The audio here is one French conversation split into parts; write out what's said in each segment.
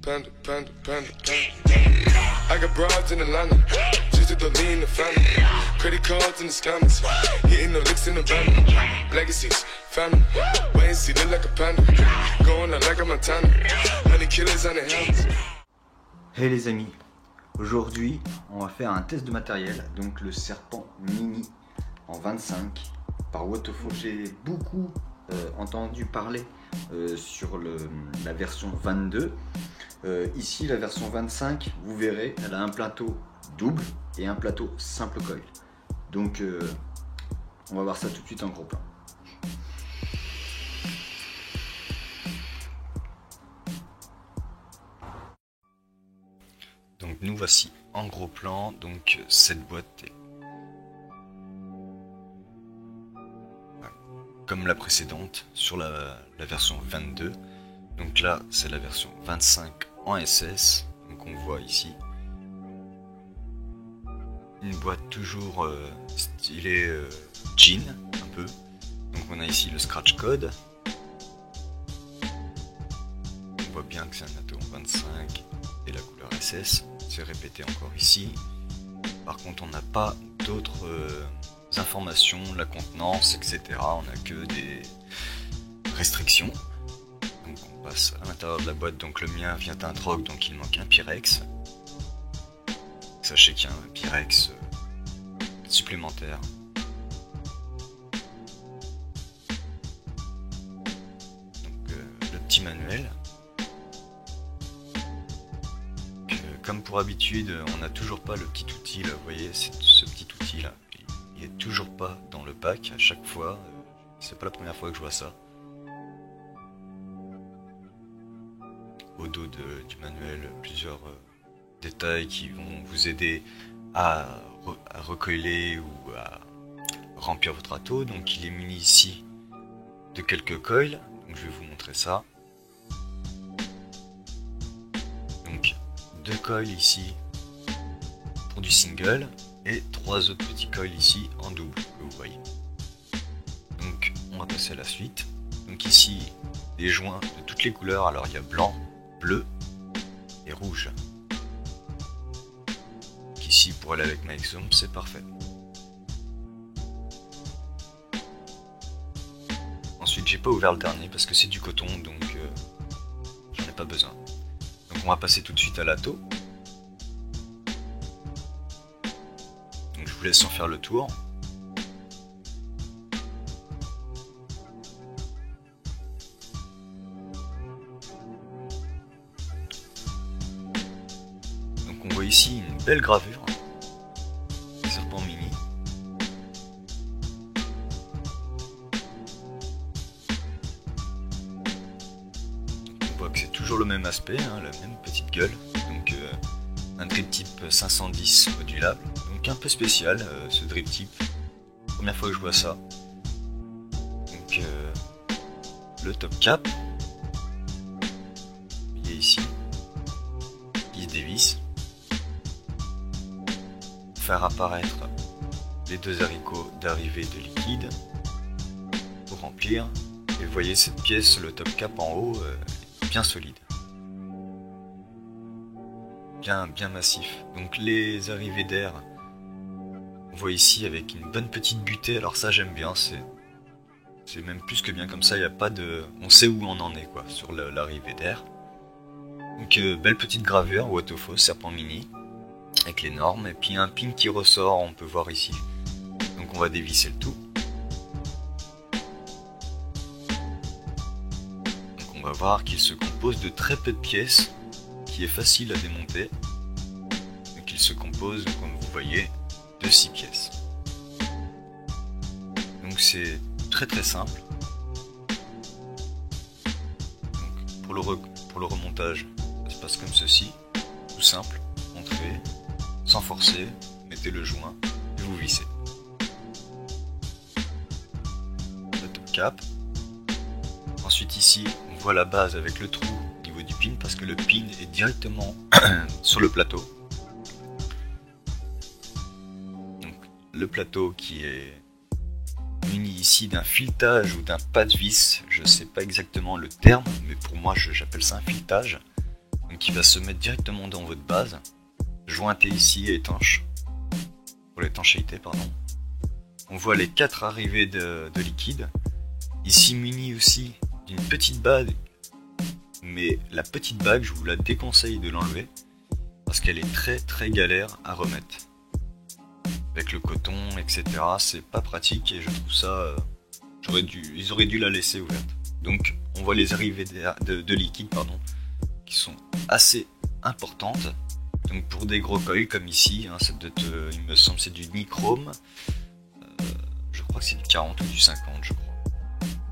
Panda, panda, panda, panda. I got broads in Atlanta, just to the lean the family. Credit cards in the scammers, hitting the licks in the van. Legacies, family, wait and see, look like a panda. Going out like a Montana, honey killers on the helmets. Hey les amis, aujourd'hui on va faire un test de matériel, donc le Serpent Mini en 25 par Wotofo. J'ai beaucoup entendu parler sur la version 22. Ici la version 25, vous verrez, elle a un plateau double et un plateau simple coil. Donc on va voir ça tout de suite en gros plan. Donc nous voici en gros plan, donc cette boîte est comme la précédente sur la version 22. Donc là c'est la version 25 en SS, donc on voit ici une boîte toujours stylée jean un peu. Donc on a ici le scratch code, on voit bien que c'est un atome 25 et la couleur SS, c'est répété encore ici. Par contre on n'a pas d'autres informations, la contenance, etc. On n'a que des restrictions. Donc on passe à l'intérieur de la boîte. Donc le mien vient d'un drogue, donc il manque un Pyrex. Sachez qu'il y a un Pyrex supplémentaire. Donc le petit manuel. Comme pour habitude, on n'a toujours pas le petit outil là, vous voyez, ce petit outil là, il est toujours pas dans le pack à chaque fois, c'est pas la première fois que je vois ça. Au dos du manuel, plusieurs détails qui vont vous aider à recoiler ou à remplir votre atto. Donc il est muni ici de quelques coils, donc je vais vous montrer ça. Donc 2 coils ici pour du single et 3 autres petits coils ici en double que vous voyez. Donc on va passer à la suite. Donc ici des joints de toutes les couleurs, alors il y a blanc, bleu et rouge. Donc ici pour aller avec ma Exome c'est parfait. Ensuite j'ai pas ouvert le dernier parce que c'est du coton, donc j'en ai pas besoin. Donc on va passer tout de suite à l'atto. Donc je vous laisse en faire le tour. Donc on voit ici une belle gravure. Serpent Mini. On voit que c'est toujours le même aspect, hein, la même petite gueule. Donc un drip type 510 modulable. Donc un peu spécial ce drip type. Première fois que je vois ça. Donc le top cap. Il est ici. Il se dévisse. Faire apparaître les 2 haricots d'arrivée de liquide pour remplir. Et vous voyez cette pièce, le top cap en haut, bien solide. Bien massif. Donc les arrivées d'air, on voit ici avec une bonne petite butée. Alors ça j'aime bien, c'est même plus que bien comme ça. Il y a pas de, on sait où on en est quoi sur l'arrivée d'air. Donc belle petite gravure Wotofo Serpent Mini avec les normes et puis un pin qui ressort. On peut voir ici. Donc on va dévisser le tout. Donc on va voir qu'il se compose de très peu de pièces, qui est facile à démonter. Donc il se compose, comme vous voyez, de 6 pièces. Donc c'est très simple. Donc pour le remontage, ça se passe comme ceci, tout simple, entrez, sans forcer, mettez le joint et vous vissez. Le top cap. Ensuite ici, on voit la base avec le trou au niveau du pin parce que le pin est directement sur le plateau. Donc le plateau qui est muni ici d'un filetage ou d'un pas de vis, je sais pas exactement le terme, mais pour moi j'appelle ça un filetage. Donc il va se mettre directement dans votre base, jointé ici et étanche, pour l'étanchéité pardon. On voit les 4 arrivées de liquide, ici muni aussi d'une petite bague, mais la petite bague je vous la déconseille de l'enlever, parce qu'elle est très galère à remettre. Avec le coton etc, c'est pas pratique et je trouve ça, ils auraient dû la laisser ouverte. Donc on voit les arrivées de liquide pardon, qui sont assez importantes. Donc pour des gros coils comme ici, hein, il me semble c'est du nichrome, je crois que c'est du 40 ou du 50 je crois.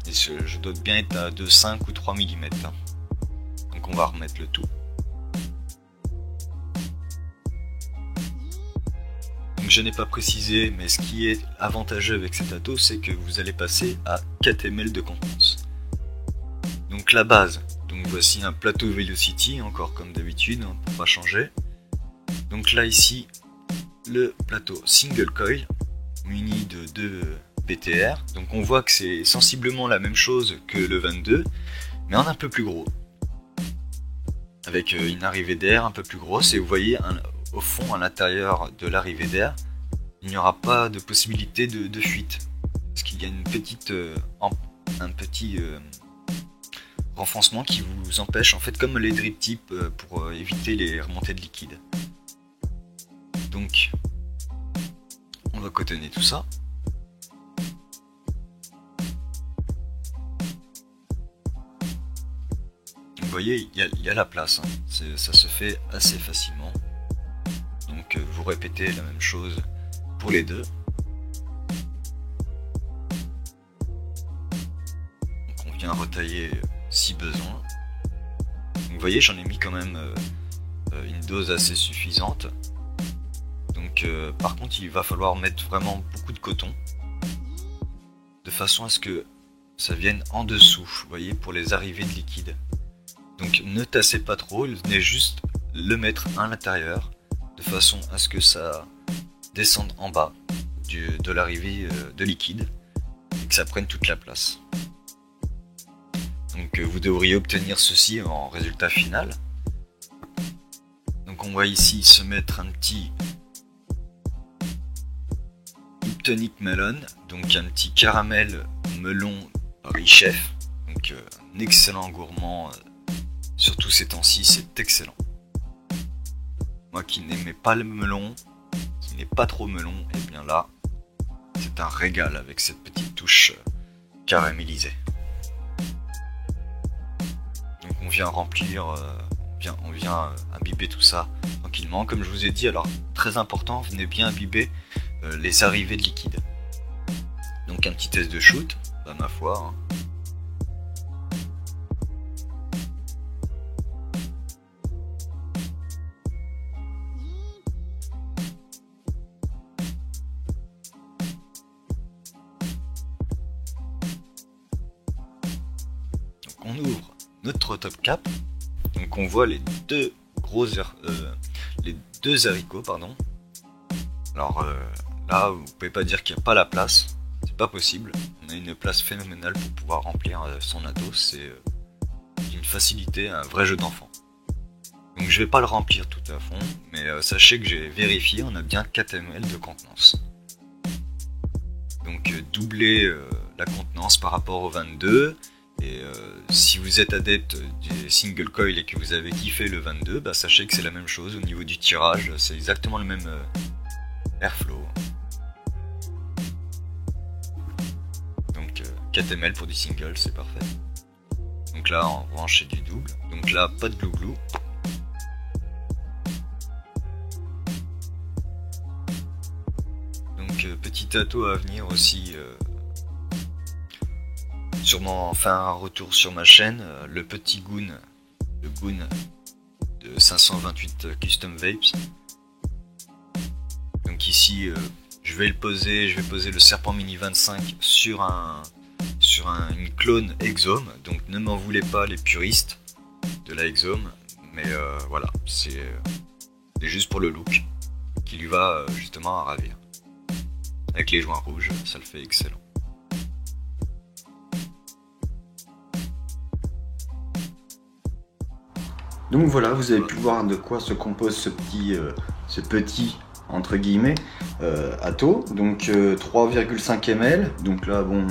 Et je dois bien être à de 5 ou 3 mm. Hein. Donc on va remettre le tout. Donc je n'ai pas précisé, mais ce qui est avantageux avec cet ato, c'est que vous allez passer à 4 ml de contenance. Donc la base, donc voici un plateau Velocity, encore comme d'habitude, hein, pour pas changer. Donc là ici, le plateau single coil, muni de 2 BTR. Donc on voit que c'est sensiblement la même chose que le 22, mais en un peu plus gros. Avec une arrivée d'air un peu plus grosse, et vous voyez au fond, à l'intérieur de l'arrivée d'air, il n'y aura pas de possibilité de fuite. Parce qu'il y a une petite, un petit renfoncement qui vous empêche, en fait comme les drip tips pour éviter les remontées de liquide. Donc, on va cotonner tout ça. Vous voyez, il y a la place, hein. Ça se fait assez facilement. Donc vous répétez la même chose pour les deux. Donc on vient retailler si besoin. Donc vous voyez, j'en ai mis quand même une dose assez suffisante. Donc par contre il va falloir mettre vraiment beaucoup de coton, de façon à ce que ça vienne en dessous, vous voyez, pour les arrivées de liquide. Donc ne tassez pas trop, venez juste le mettre à l'intérieur, de façon à ce que ça descende en bas de l'arrivée de liquide, et que ça prenne toute la place. Donc vous devriez obtenir ceci en résultat final. Donc on voit ici se mettre un petit Tonic Melon, donc un petit caramel melon Paris Chef, donc un excellent gourmand, surtout ces temps-ci, c'est excellent. Moi qui n'aimais pas le melon, qui n'est pas trop melon, et bien là, c'est un régal avec cette petite touche caramélisée. Donc on vient remplir, on vient imbiber tout ça tranquillement, comme je vous ai dit. Alors très important, venez bien imbiber les arrivées de liquide. Donc un petit test de shoot, bah ma foi. Hein. Donc on ouvre notre top cap. Donc on voit les deux haricots, pardon. Alors là, vous pouvez pas dire qu'il n'y a pas la place, c'est pas possible. On a une place phénoménale pour pouvoir remplir son ato, c'est d'une facilité, un vrai jeu d'enfant. Donc je vais pas le remplir tout à fond, mais sachez que j'ai vérifié, on a bien 4 ml de contenance. Donc doublez la contenance par rapport au 22, et si vous êtes adepte des single coil et que vous avez kiffé le 22, bah sachez que c'est la même chose au niveau du tirage, c'est exactement le même airflow. Donc 4 ml pour du single, c'est parfait. Donc là en revanche c'est du double, donc là pas de glouglou. Donc petit ato à venir aussi, sûrement faire un retour sur ma chaîne, le petit Goon, le Goon de 528 Custom Vapes. Donc ici je vais poser le Serpent Mini 25 sur une clone Exome, donc ne m'en voulez pas les puristes de la Exome, mais voilà, c'est juste pour le look qui lui va justement à ravir. Avec les joints rouges, ça le fait excellent. Donc voilà, vous avez pu voir de quoi se compose ce petit entre guillemets Atto. Donc 3,5 ml. Donc là bon,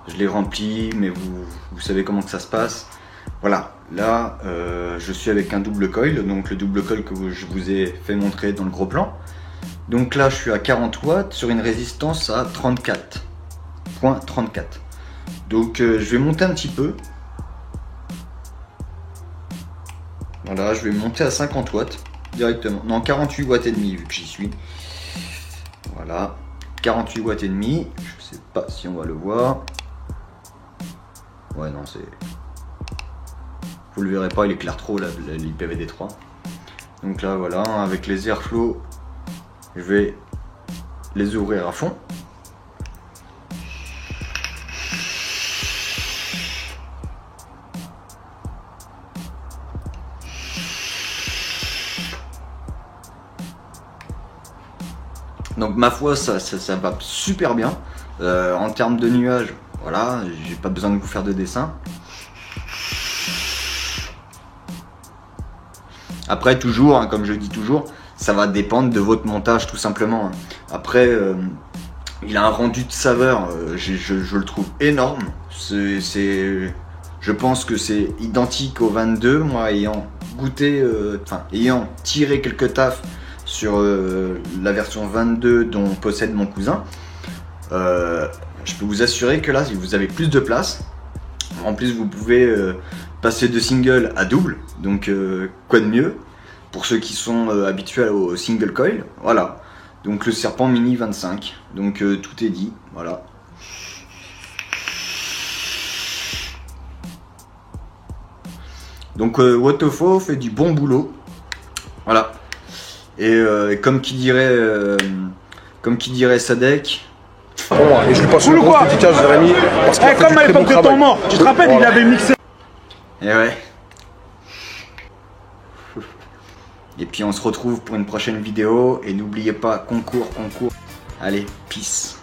je l'ai rempli, mais vous savez comment que ça se passe. Voilà, là je suis avec un double coil, donc le double coil que je vous ai fait montrer dans le gros plan. Donc là je suis à 40 watts sur une résistance à 34.34. Donc je vais monter un petit peu. Voilà, je vais monter à 50 watts directement. Non, 48 watts et demi vu que j'y suis. Voilà, 48 watts et demi. Je sais pas si on va le voir. Ouais, non, c'est... Vous le verrez pas, il éclaire trop là, l'IPVD3. Donc là, voilà, avec les airflow, je vais les ouvrir à fond. Donc ma foi, ça va super bien. En termes de nuages, voilà, j'ai pas besoin de vous faire de dessin. Après, toujours, hein, comme je dis toujours, ça va dépendre de votre montage tout simplement. Après, il a un rendu de saveur, je le trouve énorme. Je pense que c'est identique au 22, moi ayant goûté, ayant tiré quelques tafs sur la version 22 dont possède mon cousin. Je peux vous assurer que là, vous avez plus de place. En plus, vous pouvez passer de single à double, donc quoi de mieux pour ceux qui sont habitués au single coil. Voilà, donc le Serpent Mini 25, donc tout est dit, voilà. Donc Wotofo fait du bon boulot, voilà. Et comme qui dirait Sadek. Bon, et je lui passe une grosse dédicace, Jérémy. Parce qu'il a fait comme à du très bon l'époque de ton travail. mort, tu te rappelles, il avait mixé. Et ouais. Et puis on se retrouve pour une prochaine vidéo. Et n'oubliez pas, concours. Allez, peace.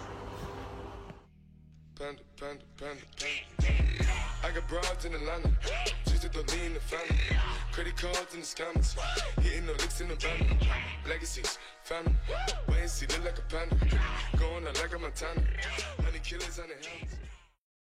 I got broads in Atlanta, just at the lean the family. Credit cards and the scammers, hitting the licks in the van. Legacies, family, wait and see, look like a panda. Going out like a Montana, honey killers on the helmets.